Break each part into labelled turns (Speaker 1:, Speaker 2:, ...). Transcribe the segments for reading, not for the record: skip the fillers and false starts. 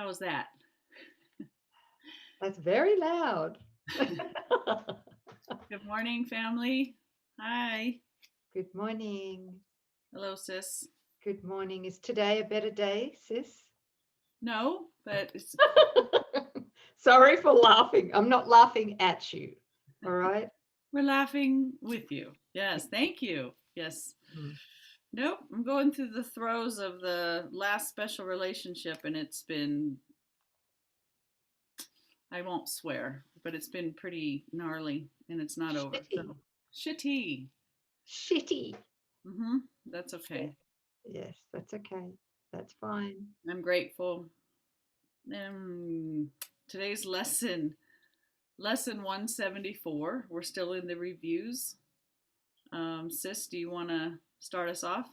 Speaker 1: How was that?
Speaker 2: That's very loud.
Speaker 1: Good morning, family. Hi.
Speaker 2: Good morning.
Speaker 1: Hello, sis.
Speaker 2: Good morning. Is today a better day, sis?
Speaker 1: No, but it's
Speaker 2: Sorry for laughing. I'm not laughing at you. All right.
Speaker 1: we're laughing with you. Yes, thank you. Yes.
Speaker 2: Mm.
Speaker 1: Nope, I'm going through the throes of the last special relationship, and it's been, I won't swear, but it's been pretty gnarly, and it's not over.
Speaker 2: Shitty.
Speaker 1: So, shitty.
Speaker 2: Shitty.
Speaker 1: Mm-hmm. That's
Speaker 2: Yeah.
Speaker 1: okay.
Speaker 2: Yes, that's okay. That's fine.
Speaker 1: I'm grateful. Today's lesson 174. We're still in the reviews. Sis, do you want to start us off?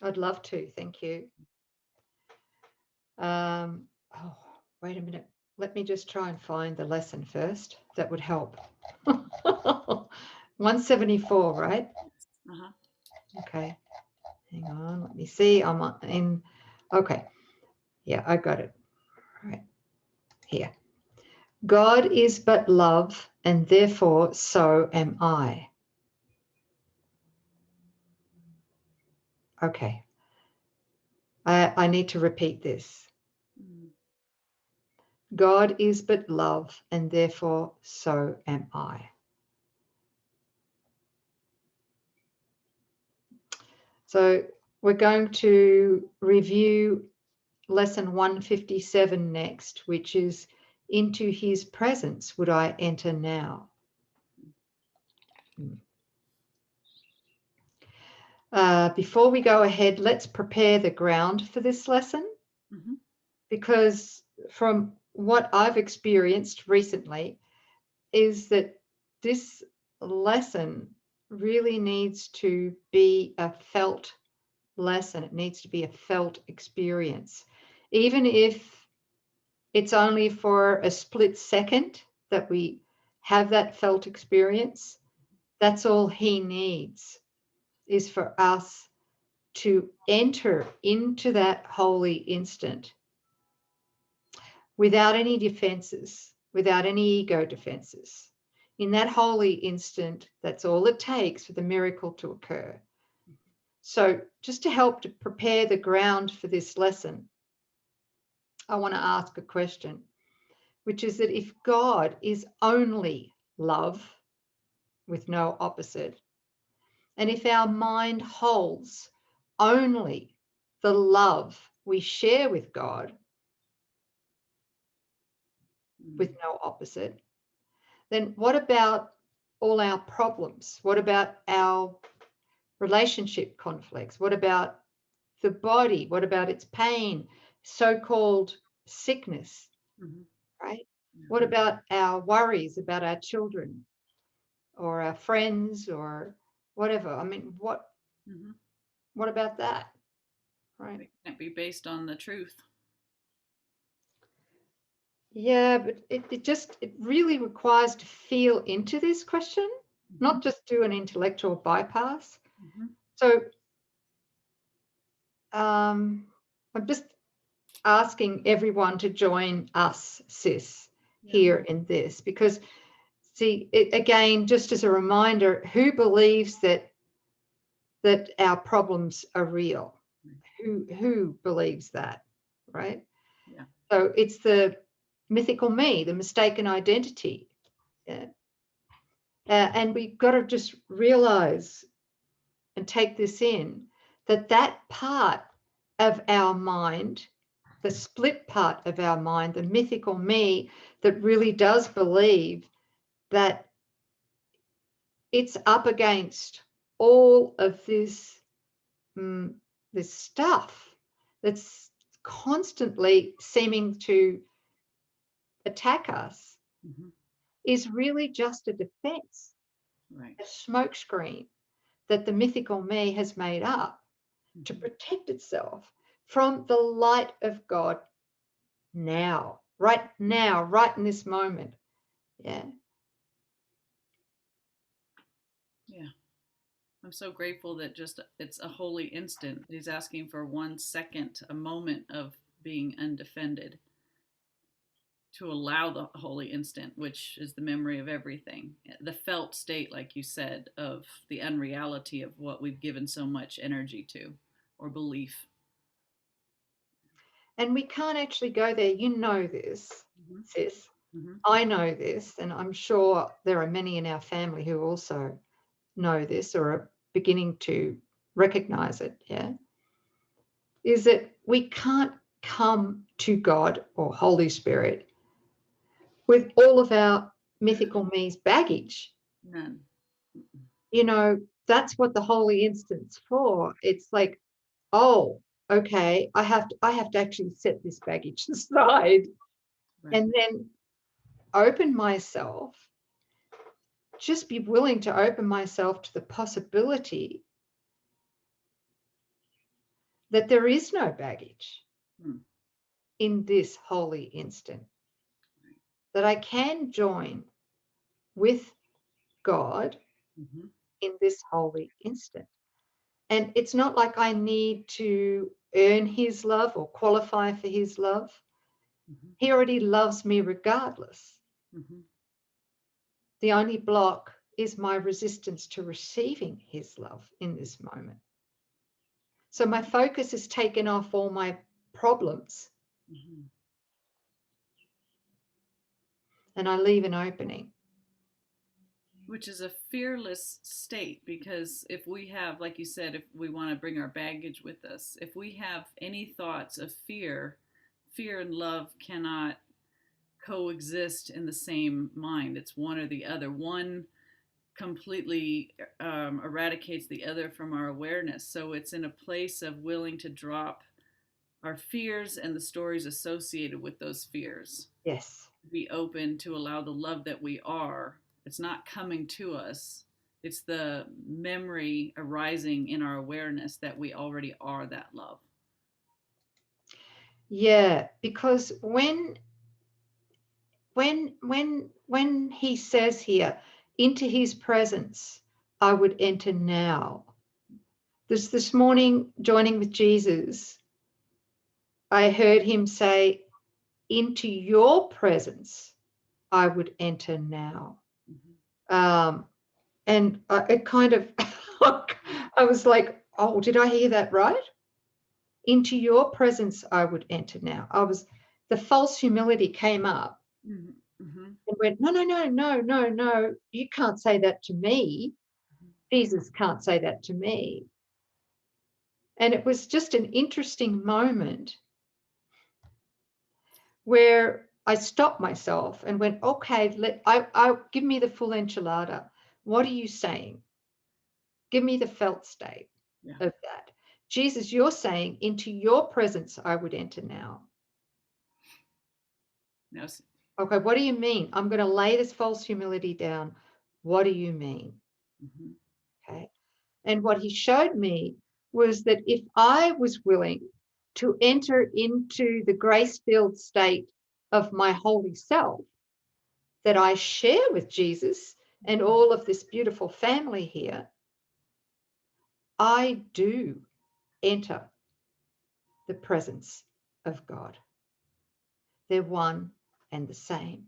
Speaker 2: I'd love to. Thank you. Oh, wait a minute. Let me just try and find the lesson first. That would help. 174, right?
Speaker 1: Uh-huh.
Speaker 2: Okay. Hang on. Let me see. I'm in. Okay. Yeah, I got it. Right here. God is but love, and therefore so am I. Okay. I need to repeat this. God is but love, and therefore so am I. So we're going to review lesson 157 next, which is into his presence would I enter now. Before we go ahead, let's prepare the ground for this lesson, because from what I've experienced recently is that this lesson really needs to be a felt lesson. It needs to be a felt experience. Even if it's only for a split second that we have that felt experience, that's all he needs, is for us to enter into that holy instant without any defenses, without any ego defenses. In that holy instant, that's all it takes for the miracle to occur. So, just to help to prepare the ground for this lesson, I want to ask a question, which is that if God is only love with no opposite, and if our mind holds only the love we share with God with no opposite, then what about all our problems? What about our relationship conflicts? What about the body? What about its pain, so-called sickness, right? What about our worries about our children or our friends or whatever? I mean, what about that, right?
Speaker 1: It can't be based on the truth.
Speaker 2: Yeah, but it really requires to feel into this question, not just do an intellectual bypass. So I'm just asking everyone to join us, sis, here in this, because see, again, just as a reminder, who believes that our problems are real? Who believes that, right?
Speaker 1: Yeah.
Speaker 2: So it's the mythical me, the mistaken identity. Yeah. And we've got to just realize and take this in, that that part of our mind, the split part of our mind, the mythical me that really does believe that it's up against all of this, this stuff that's constantly seeming to attack us, is really just a defense, a smokescreen that the mythical me has made up to protect itself from the light of God now, right in this moment. Yeah.
Speaker 1: Yeah. I'm so grateful that just it's a holy instant. He's asking for 1 second, a moment of being undefended, to allow the holy instant, which is the memory of everything, the felt state, like you said, of the unreality of what we've given so much energy to or belief.
Speaker 2: And we can't actually go there. You know this, sis. I know this, and I'm sure there are many in our family who also know this or are beginning to recognize it. Yeah. Is that we can't come to God or Holy Spirit with all of our mythical me's baggage.
Speaker 1: None.
Speaker 2: You know, that's what the holy instant's for. It's like, oh, okay, I have to actually set this baggage aside,
Speaker 1: Right.
Speaker 2: and then open myself, just be willing to open myself to the possibility that there is no baggage in this holy instant, that I can join with God in this holy instant. And it's not like I need to earn his love or qualify for his love. He already loves me regardless. The only block is my resistance to receiving his love in this moment. So my focus is taken off all my problems, and I leave an opening.
Speaker 1: Which is a fearless state, because if we have, like you said, if we want to bring our baggage with us, if we have any thoughts of fear, fear and love cannot coexist in the same mind. It's one or the other. One completely eradicates the other from our awareness. So it's in a place of willing to drop our fears and the stories associated with those fears.
Speaker 2: Yes.
Speaker 1: Be open to allow the love that we are. It's not coming to us. It's the memory arising in our awareness that we already are that love.
Speaker 2: Yeah, because when he says here, into his presence I would enter now. This morning, joining with Jesus, I heard him say, into your presence I would enter now. And it kind of, I was like, oh, did I hear that right? Into your presence I would enter now. The false humility came up and went, no, you can't say that to me. Jesus can't say that to me. And it was just an interesting moment where I stopped myself and went, okay, I give me the full enchilada. What are you saying? Give me the felt state of that. Jesus, you're saying, into your presence I would enter now.
Speaker 1: Yes.
Speaker 2: Okay, what do you mean? I'm going to lay this false humility down. What do you mean? Okay. And what he showed me was that if I was willing to enter into the grace-filled state of my holy self that I share with Jesus and all of this beautiful family here, I do enter the presence of God. They're one and the same.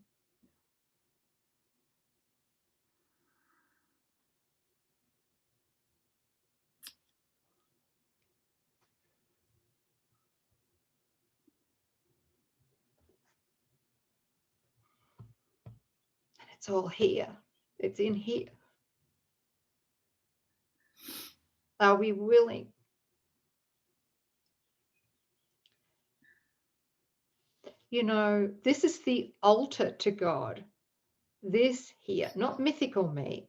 Speaker 2: And it's all here. It's in here. Are we willing? You know, this is the altar to God. This here, not mythical me.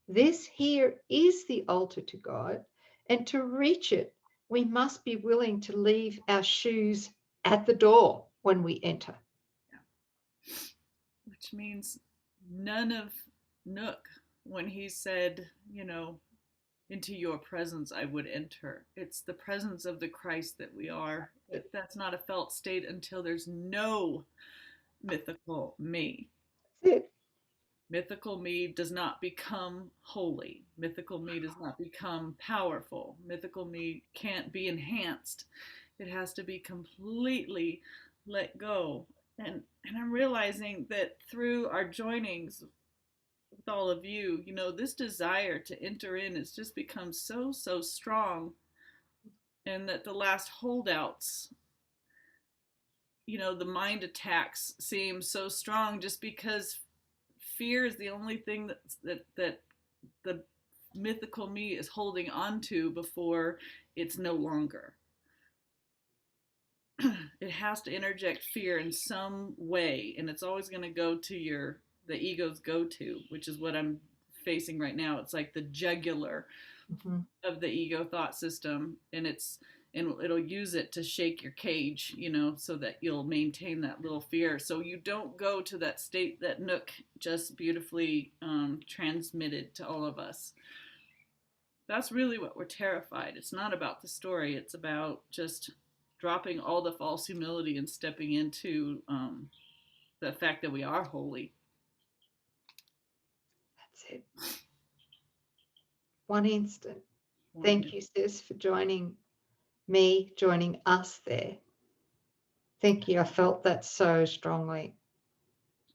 Speaker 2: This here is the altar to God. And to reach it, we must be willing to leave our shoes at the door when we enter.
Speaker 1: Which means none of Nouk, when he said, into your presence I would enter. It's the presence of the Christ that we are. That's not a felt state until there's no mythical me.
Speaker 2: That's it.
Speaker 1: Mythical me does not become holy. Mythical me does not become powerful. Mythical me can't be enhanced. It has to be completely let go. And I'm realizing that through our joinings with all of you, this desire to enter in has just become so strong, and that the last holdouts, the mind attacks seem so strong just because fear is the only thing that the mythical me is holding on to before it's no longer. It has to interject fear in some way, and it's always going to go to the ego's go-to, which is what I'm facing right now. It's like the jugular of the ego thought system, and it'll use it to shake your cage, so that you'll maintain that little fear, so you don't go to that state that Nouk just beautifully transmitted to all of us. That's really what we're terrified. It's not about the story. It's about just dropping all the false humility and stepping into the fact that we are holy.
Speaker 2: That's it. One instant. Thank you, sis, for joining me, joining us there. Thank you. I felt that so strongly.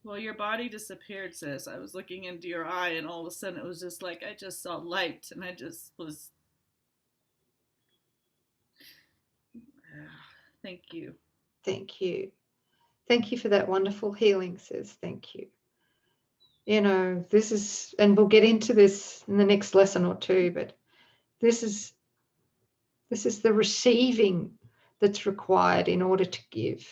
Speaker 1: Well, your body disappeared, sis. I was looking into your eye, and all of a sudden it was just like I just saw light, and I just was. Thank you.
Speaker 2: Thank you. Thank you for that wonderful healing, sis. Thank you. This is, and we'll get into this in the next lesson or two, but this is the receiving that's required in order to give.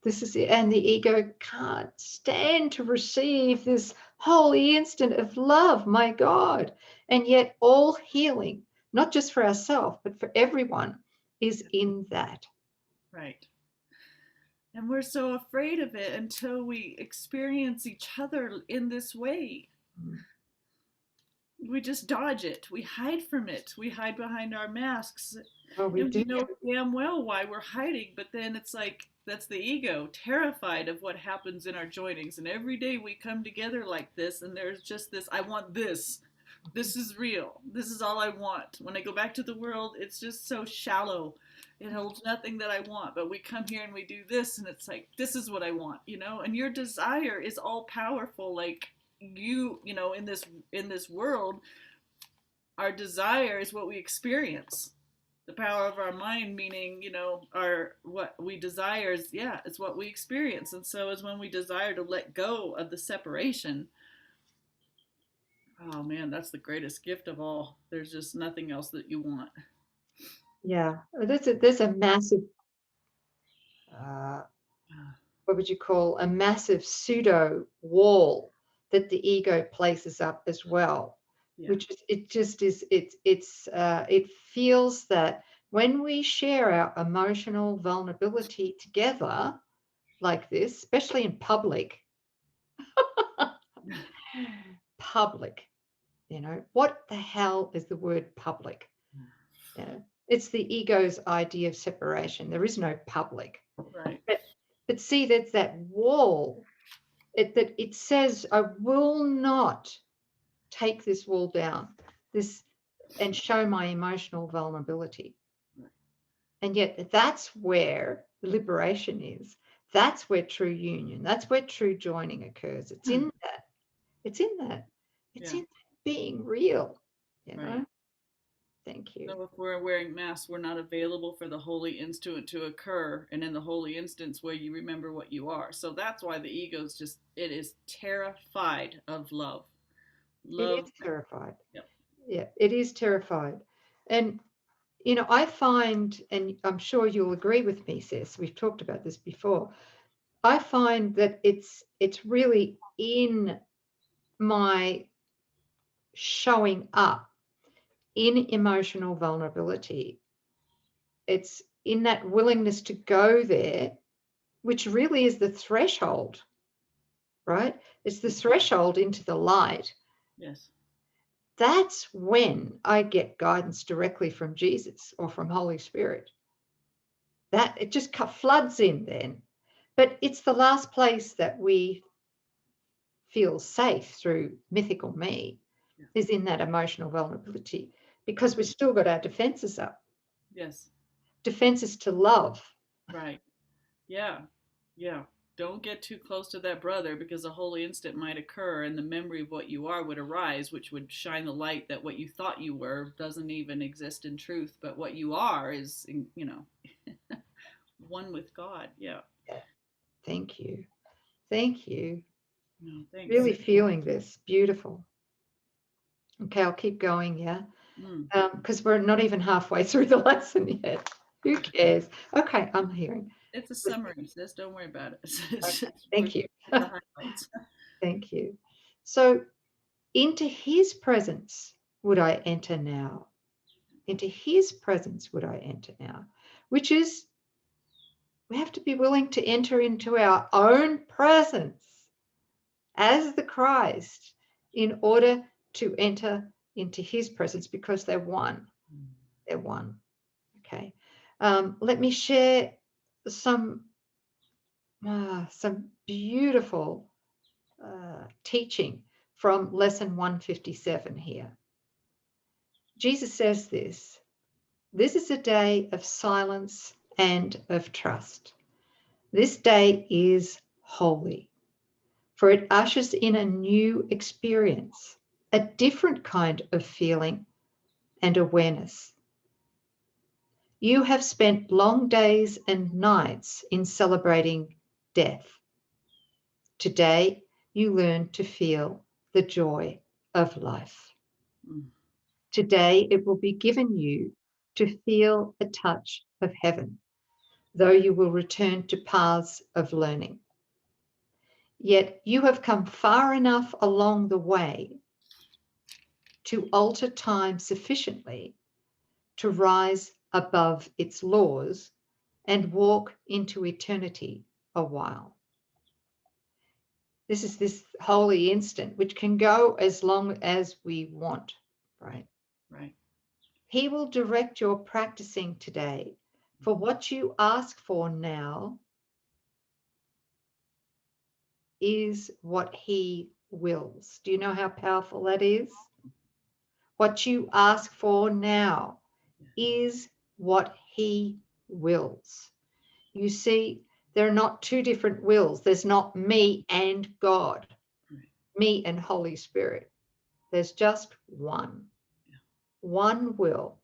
Speaker 2: This is it. And the ego can't stand to receive this holy instant of love, my God. And yet all healing, not just for ourselves, but for everyone, is in that.
Speaker 1: Right. And we're so afraid of it until we experience each other in this way. We just dodge it. We hide from it. We hide behind our masks.
Speaker 2: Oh, we do.
Speaker 1: We know damn well why we're hiding, but then it's like, that's the ego, terrified of what happens in our joinings. And every day we come together like this, and there's just this, I want this. This is real. This is all I want. When I go back to the world, it's just so shallow. It holds nothing that I want. But we come here and we do this, and it's like, this is what I want, And your desire is all powerful. Like in this world, our desire is what we experience. The power of our mind, meaning, what we desire is, it's what we experience. And so is when we desire to let go of the separation. Oh man, that's the greatest gift of all. There's just nothing else that you want.
Speaker 2: Yeah, there's a massive, what would you call, a massive pseudo wall that the ego places up as well, which is, it feels that when we share our emotional vulnerability together like this, especially in public, what the hell is the word public? It's the ego's idea of separation. There is no public.
Speaker 1: Right.
Speaker 2: But see, that's that wall. It says, I will not take this wall down, and show my emotional vulnerability. Right. And yet that's where the liberation is. That's where true union, that's where true joining occurs. It's in that. It's in that. It's in that being real,
Speaker 1: Right.
Speaker 2: Thank you.
Speaker 1: So if we're wearing masks, we're not available for the holy instant to occur, and in the holy instance where you remember what you are. So that's why the ego's it is terrified of love.
Speaker 2: It is terrified.
Speaker 1: Yep.
Speaker 2: Yeah, it is terrified. And, I find, and I'm sure you'll agree with me, sis, we've talked about this before, I find that it's really in my showing up in emotional vulnerability. It's in that willingness to go there, which really is the threshold, right? It's the threshold into the light.
Speaker 1: Yes.
Speaker 2: That's when I get guidance directly from Jesus or from Holy Spirit. That it just floods in then. But it's the last place that we feel safe through mythical me, is in that emotional vulnerability, because we've still got our defenses up.
Speaker 1: Yes.
Speaker 2: defense is to love.
Speaker 1: Right. Yeah. Yeah. Don't get too close to that brother because a holy instant might occur and the memory of what you are would arise, which would shine the light that what you thought you were doesn't even exist in truth, but what you are is, one with God. Yeah.
Speaker 2: Yeah. Thank you. Thank you.
Speaker 1: No, thanks.
Speaker 2: Really feeling this. Beautiful. Okay, I'll keep going, yeah?
Speaker 1: Mm.
Speaker 2: Because we're not even halfway through the lesson yet. Who cares? Okay, I'm hearing.
Speaker 1: It's a summary, sis. Don't worry about it. It's
Speaker 2: Okay,
Speaker 1: just
Speaker 2: thank you.
Speaker 1: the highlights.
Speaker 2: Thank you. So, into his presence would I enter now. Into his presence would I enter now, which is we have to be willing to enter into our own presence as the Christ in order to enter into his presence because they're one. They're one. Okay. Let me share some beautiful teaching from lesson 157 here. Jesus says this is a day of silence and of trust. This day is holy, for it ushers in a new experience, a different kind of feeling and awareness. You have spent long days and nights in celebrating death. Today, you learn to feel the joy of life.
Speaker 1: Mm.
Speaker 2: Today, it will be given you to feel a touch of heaven, though you will return to paths of learning. Yet you have come far enough along the way to alter time sufficiently to rise above its laws and walk into eternity a while. This is this holy instant, which can go as long as we want, right?
Speaker 1: Right.
Speaker 2: He will direct your practicing today, for what you ask for now is what he wills. Do you know how powerful that is? What you ask for now is what he wills. You see, there are not two different wills. There's not me and God,
Speaker 1: Right.
Speaker 2: me and Holy Spirit. There's just one will,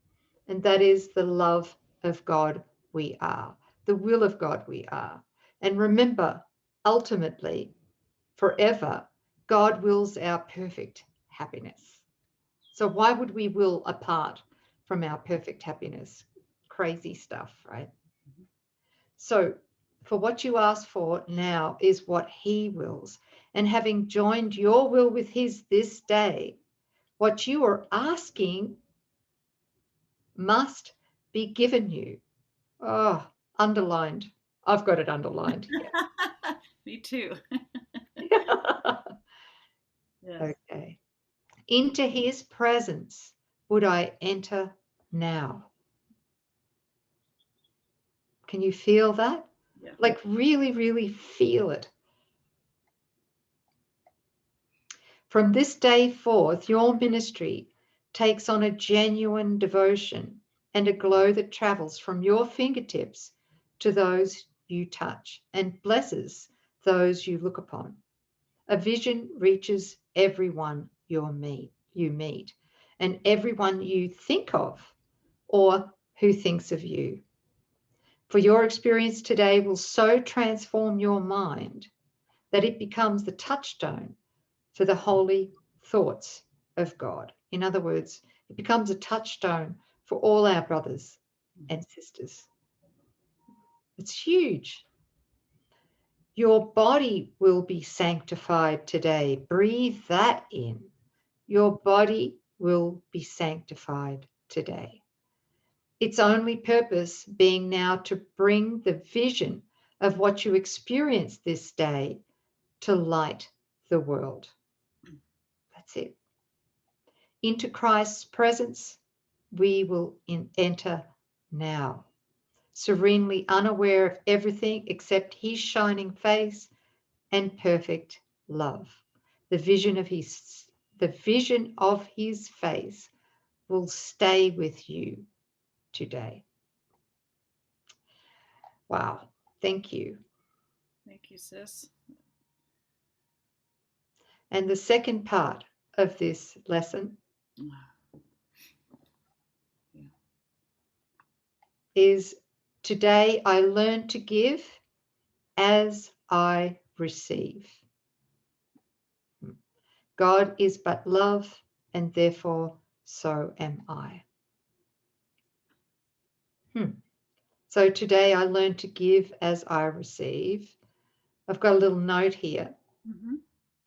Speaker 2: and that is the love of God we are, the will of God we are. And remember, ultimately, forever, God wills our perfect happiness. So why would we will apart from our perfect happiness? Crazy stuff, right?
Speaker 1: Mhm.
Speaker 2: So for what you ask for now is what he wills. And having joined your will with his this day, what you are asking must be given you. Oh, underlined. I've got it underlined here.
Speaker 1: Me too. Yes.
Speaker 2: Okay. Into his presence would I enter now. Can you feel that?
Speaker 1: Yeah.
Speaker 2: Like really, really feel it. From this day forth, your ministry takes on a genuine devotion and a glow that travels from your fingertips to those you touch and blesses those you look upon. A vision reaches everyone you meet, and everyone you think of or who thinks of you. For your experience today will so transform your mind that it becomes the touchstone for the holy thoughts of God. In other words, it becomes a touchstone for all our brothers and sisters. It's huge. Your body will be sanctified today. Breathe that in. Your body will be sanctified today. Its only purpose being now to bring the vision of what you experience this day to light the world. That's it. Into Christ's presence, we will enter now, serenely unaware of everything except his shining face and perfect love. The vision of his face will stay with you today. Wow. Thank you.
Speaker 1: Thank you, sis.
Speaker 2: And the second part of this lesson is today I learn to give as I receive. God is but love, and therefore so am I. So today I learn to give as I receive. I've got a little note here.
Speaker 1: Mm-hmm.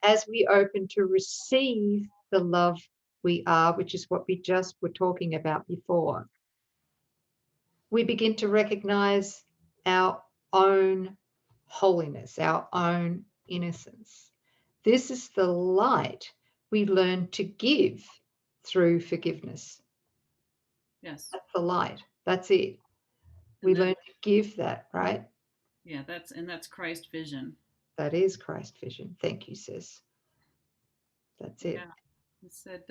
Speaker 2: As we open to receive the love we are, which is what we just were talking about before, we begin to recognize our own holiness, our own innocence. This is the light we learn to give through forgiveness.
Speaker 1: Yes.
Speaker 2: That's the light. That's it. We learn to give that, right?
Speaker 1: Yeah, that's Christ vision.
Speaker 2: That is Christ vision. Thank you, sis. That's it.
Speaker 1: Yeah. He said,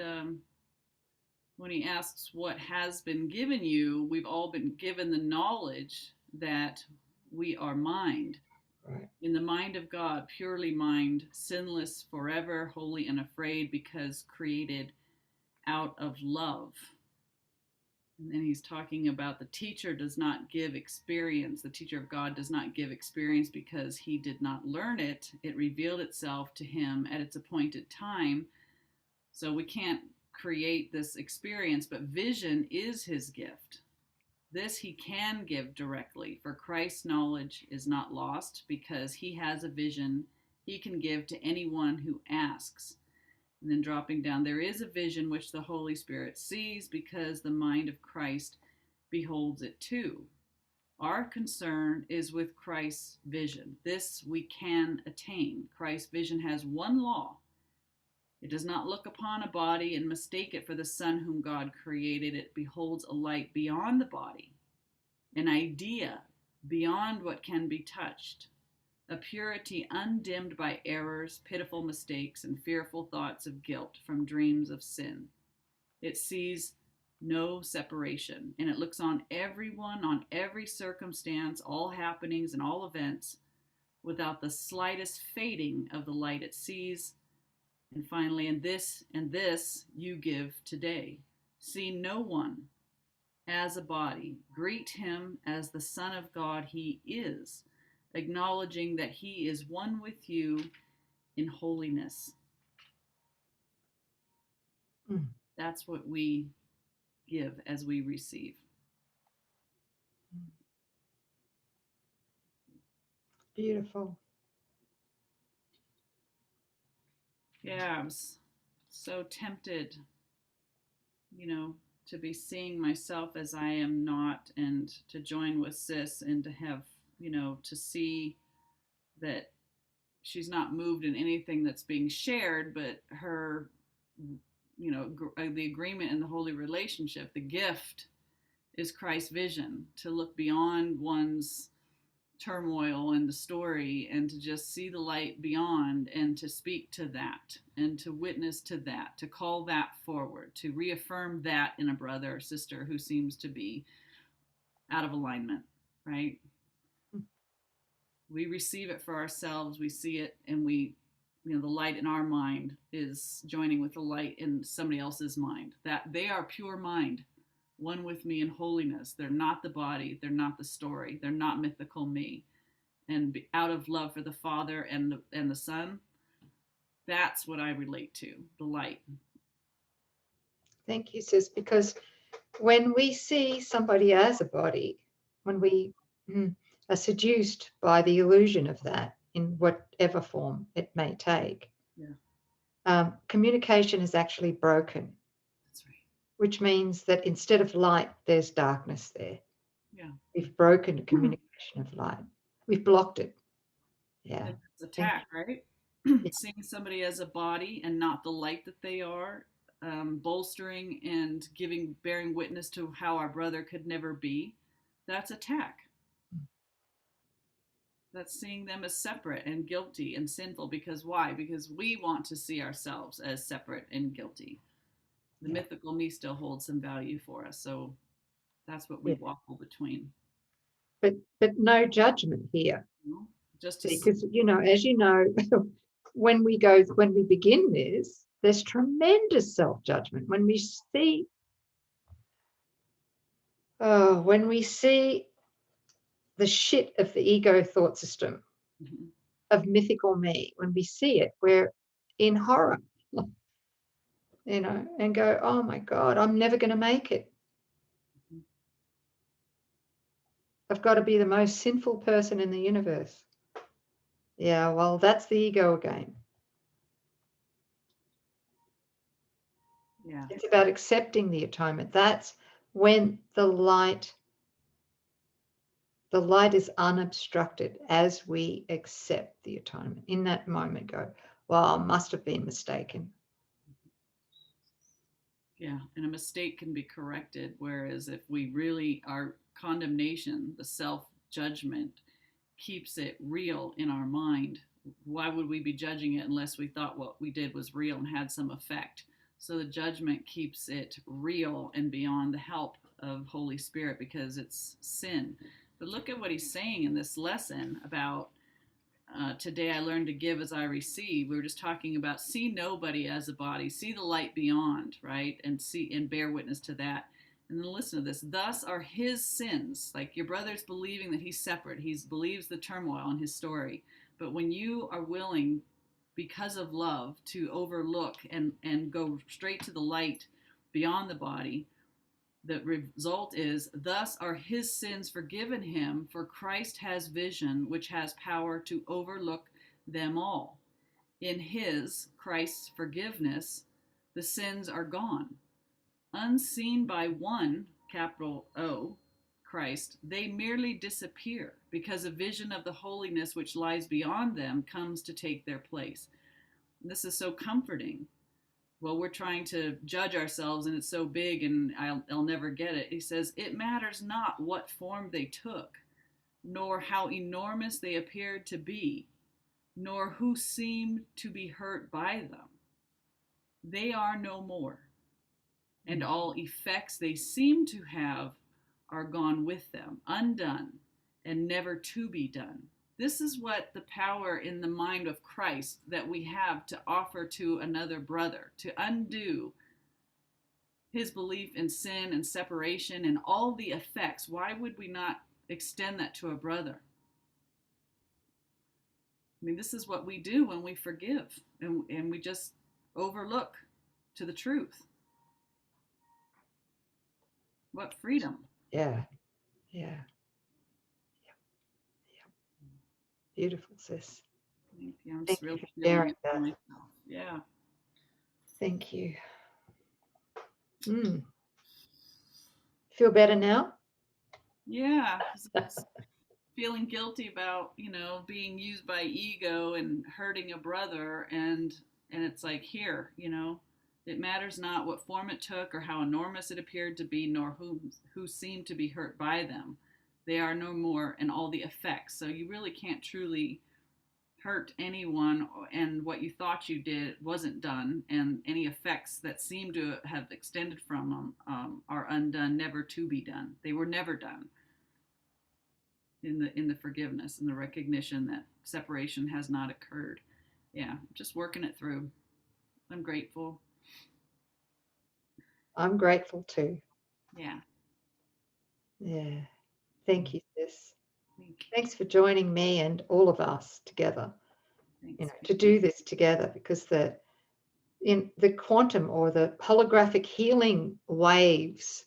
Speaker 1: when he asks what has been given you, we've all been given the knowledge that we are mind.
Speaker 2: Right.
Speaker 1: In the mind of God, purely mind, sinless, forever, holy, and afraid, because created out of love. And then he's talking about the teacher does not give experience. The teacher of God does not give experience because he did not learn it. It revealed itself to him at its appointed time. So we can't create this experience, but vision is his gift. This he can give directly, for Christ's knowledge is not lost because he has a vision he can give to anyone who asks. And then dropping down, there is a vision which the Holy Spirit sees because the mind of Christ beholds it too. Our concern is with Christ's vision. This we can attain. Christ's vision has one law. It does not look upon a body and mistake it for the Son whom God created. It beholds a light beyond the body, an idea beyond what can be touched, a purity undimmed by errors, pitiful mistakes, and fearful thoughts of guilt from dreams of sin. It sees no separation, and it looks on everyone, on every circumstance, all happenings, and all events without the slightest fading of the light it sees. And finally, and this you give today. See no one as a body. Greet him as the Son of God he is, acknowledging that he is one with you in holiness. That's what we give as we receive.
Speaker 2: Beautiful.
Speaker 1: Yeah, I was so tempted, to be seeing myself as I am not, and to join with sis and to have, to see that she's not moved in anything that's being shared, but her, the agreement in the holy relationship, the gift is Christ's vision, to look beyond one's turmoil in the story and to just see the light beyond and to speak to that and to witness to that, to call that forward, to reaffirm that in a brother or sister who seems to be out of alignment, right? We receive it for ourselves, we see it, and the light in our mind is joining with the light in somebody else's mind, that they are pure mind, one with me in holiness. They're not the body, they're not the story, they're not mythical me. And out of love for the Father and the Son, that's what I relate to, the light.
Speaker 2: Thank you, sis, because when we see somebody as a body, when we are seduced by the illusion of that in whatever form it may take, communication is actually broken.
Speaker 1: That's right.
Speaker 2: Which means that instead of light, there's darkness there.
Speaker 1: Yeah.
Speaker 2: We've broken the communication of light. We've blocked it. Yeah.
Speaker 1: It's attack, right? Seeing somebody as a body and not the light that they are, bolstering and bearing witness to how our brother could never be, that's attack. That's seeing them as separate and guilty and sinful. Because why? Because we want to see ourselves as separate and guilty. The mythical me still holds some value for us. So that's what we waffle between.
Speaker 2: but no judgment here.
Speaker 1: Just to
Speaker 2: Because, as you know, when we begin this, there's tremendous self-judgment. When we see the shit of the ego thought system, of mythical me, when we see it, we're in horror, and go, oh my God, I'm never going to make it. I've got to be the most sinful person in the universe. Yeah, well, that's the ego again.
Speaker 1: Yeah.
Speaker 2: It's about accepting the atonement. That's when the light is unobstructed as we accept the atonement. In that moment, go, well, I must have been mistaken.
Speaker 1: Yeah, and a mistake can be corrected, whereas if we really, our condemnation, the self-judgment, keeps it real in our mind, why would we be judging it unless we thought what we did was real and had some effect? So the judgment keeps it real and beyond the help of Holy Spirit because it's sin. But look at what he's saying in this lesson about today I learned to give as I receive. We were just talking about see nobody as a body, see the light beyond, right? And see and bear witness to that. And then listen to this. Thus are his sins, like your brother's believing that he's separate. He believes the turmoil in his story. But when you are willing, because of love, to overlook and go straight to the light beyond the body, the result is, thus are his sins forgiven him, for Christ has vision, which has power to overlook them all. In his, Christ's forgiveness, the sins are gone. Unseen by one, capital O, Christ, they merely disappear because a vision of the holiness which lies beyond them comes to take their place. And this is so comforting. Well, we're trying to judge ourselves and it's so big and I'll never get it. He says, it matters not what form they took, nor how enormous they appeared to be, nor who seemed to be hurt by them. They are no more, and all effects they seem to have are gone with them, undone, and never to be done. This is what the power in the mind of Christ that we have to offer to another brother, to undo his belief in sin and separation and all the effects. Why would we not extend that to a brother? I mean, this is what we do when we forgive and we just overlook to the truth. What freedom.
Speaker 2: Yeah. Yeah. Beautiful, sis.
Speaker 1: Thank you. I'm
Speaker 2: Thank
Speaker 1: just really
Speaker 2: you for
Speaker 1: feeling
Speaker 2: sharing
Speaker 1: it
Speaker 2: that.
Speaker 1: for myself. Yeah.
Speaker 2: Thank you. Feel better now?
Speaker 1: Yeah. It's feeling guilty about, being used by ego and hurting a brother. And it's like, here, it matters not what form it took or how enormous it appeared to be, nor who seemed to be hurt by them. They are no more, and all the effects. So you really can't truly hurt anyone, and what you thought you did wasn't done, and any effects that seem to have extended from them are undone, never to be done. They were never done. In the forgiveness and the recognition that separation has not occurred. Yeah, just working it through. I'm grateful.
Speaker 2: I'm grateful too.
Speaker 1: Yeah.
Speaker 2: Yeah. Thank you, sis.
Speaker 1: Thank you.
Speaker 2: Thanks for joining me and all of us together.
Speaker 1: Thanks.
Speaker 2: To do this together, because in the quantum or the holographic healing waves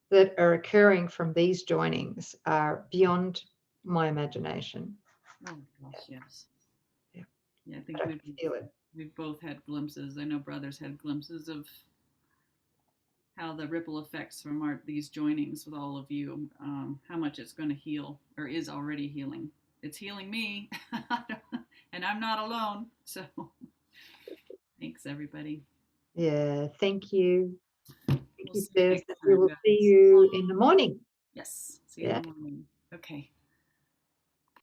Speaker 2: that are occurring from these joinings are beyond my imagination.
Speaker 1: Oh gosh, yes.
Speaker 2: Yeah.
Speaker 1: Yeah, I think we've both had glimpses. I know brothers had glimpses of how the ripple effects from these joinings with all of you, how much it's going to heal or is already healing. It's healing me, and I'm not alone. So, thanks everybody.
Speaker 2: Yeah, thank you. Thank
Speaker 1: We'll
Speaker 2: you,
Speaker 1: see you
Speaker 2: sis.
Speaker 1: next
Speaker 2: We
Speaker 1: time,
Speaker 2: will
Speaker 1: guys.
Speaker 2: see you in the morning.
Speaker 1: Yes, see you in the morning. Okay.